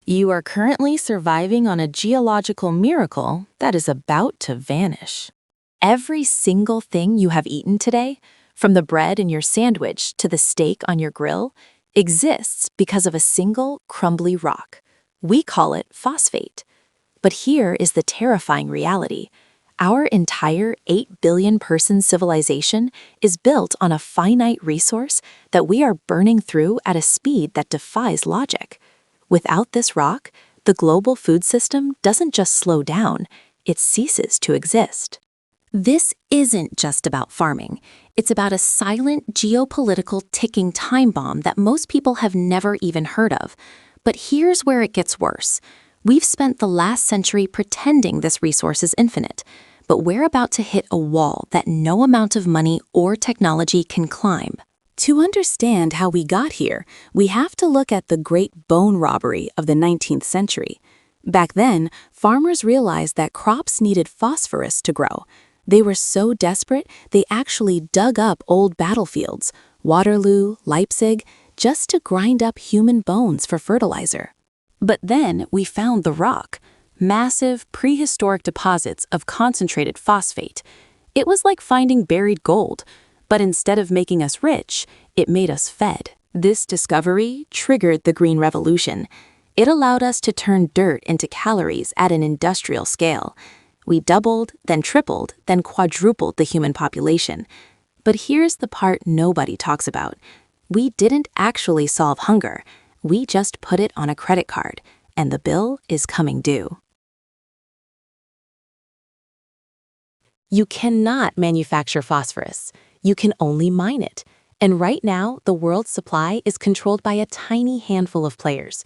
You are currently surviving on a geological miracle that is about to vanish. Every single thing you have eaten today, from the bread in your sandwich to the steak on your grill, exists because of a single crumbly rock. We call it phosphate. But here is the terrifying reality. Our entire 8 billion person civilization is built on a finite resource that we are burning through at a speed that defies logic. Without this rock, the global food system doesn't just slow down, it ceases to exist. This isn't just about farming. It's about a silent geopolitical ticking time bomb that most people have never even heard of. But here's where it gets worse. We've spent the last century pretending this resource is infinite, but we're about to hit a wall that no amount of money or technology can climb. To understand how we got here, we have to look at the Great Bone Robbery of the 19th century. Back then, farmers realized that crops needed phosphorus to grow. They were so desperate, they actually dug up old battlefields, Waterloo, Leipzig, just to grind up human bones for fertilizer. But then we found the rock, massive prehistoric deposits of concentrated phosphate. It was like finding buried gold. But instead of making us rich, it made us fed. This discovery triggered the Green Revolution. It allowed us to turn dirt into calories at an industrial scale. We doubled, then tripled, then quadrupled the human population. But here's the part nobody talks about. We didn't actually solve hunger. We just put it on a credit card, and the bill is coming due. You cannot manufacture phosphorus. You can only mine it. And right now, the world's supply is controlled by a tiny handful of players.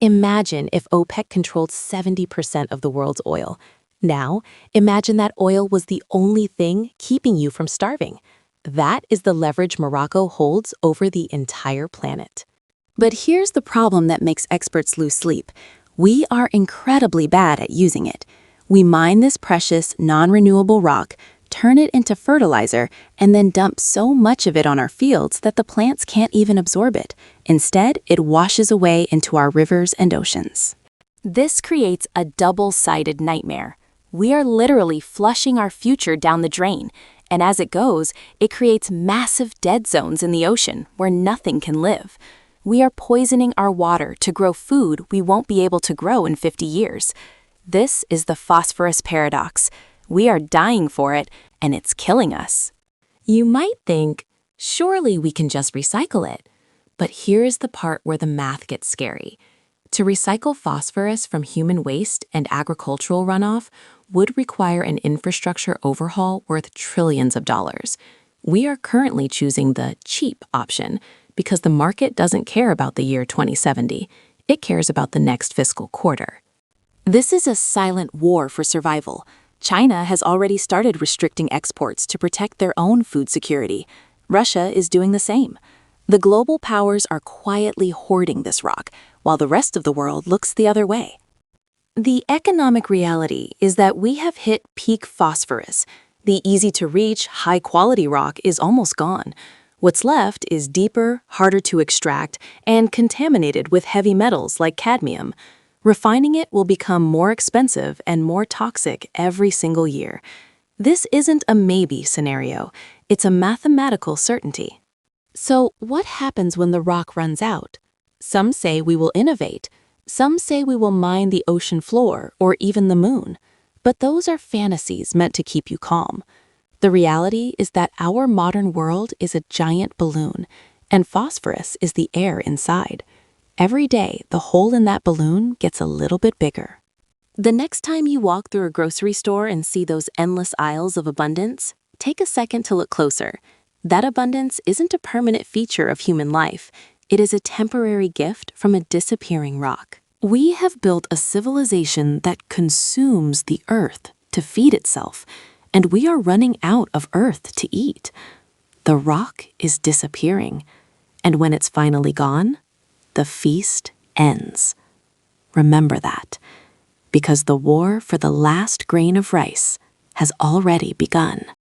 Imagine if OPEC controlled 70% of the world's oil. Now, imagine that oil was the only thing keeping you from starving. That is the leverage Morocco holds over the entire planet. But here's the problem that makes experts lose sleep. We are incredibly bad at using it. We mine this precious, non-renewable rock, turn it into fertilizer, and then dump so much of it on our fields that the plants can't even absorb it. Instead, it washes away into our rivers and oceans. This creates a double-sided nightmare. We are literally flushing our future down the drain, and as it goes, it creates massive dead zones in the ocean where nothing can live. We are poisoning our water to grow food we won't be able to grow in 50 years. This is the phosphorus paradox. We are dying for it, and it's killing us. You might think, surely we can just recycle it. But here's the part where the math gets scary. To recycle phosphorus from human waste and agricultural runoff would require an infrastructure overhaul worth trillions of dollars. We are currently choosing the cheap option because the market doesn't care about the year 2070. It cares about the next fiscal quarter. This is a silent war for survival. China has already started restricting exports to protect their own food security. Russia is doing the same. The global powers are quietly hoarding this rock, while the rest of the world looks the other way. The economic reality is that we have hit peak phosphorus. The easy-to-reach, high-quality rock is almost gone. What's left is deeper, harder to extract, and contaminated with heavy metals like cadmium. Refining it will become more expensive and more toxic every single year. This isn't a maybe scenario, it's a mathematical certainty. So what happens when the rock runs out? Some say we will innovate. Some say we will mine the ocean floor or even the moon. But those are fantasies meant to keep you calm. The reality is that our modern world is a giant balloon, and phosphorus is the air inside. Every day, the hole in that balloon gets a little bit bigger. The next time you walk through a grocery store and see those endless aisles of abundance, take a second to look closer. That abundance isn't a permanent feature of human life. It is a temporary gift from a disappearing rock. We have built a civilization that consumes the earth to feed itself, and we are running out of earth to eat. The rock is disappearing, and when it's finally gone, the feast ends. Remember that, because the war for the last grain of rice has already begun.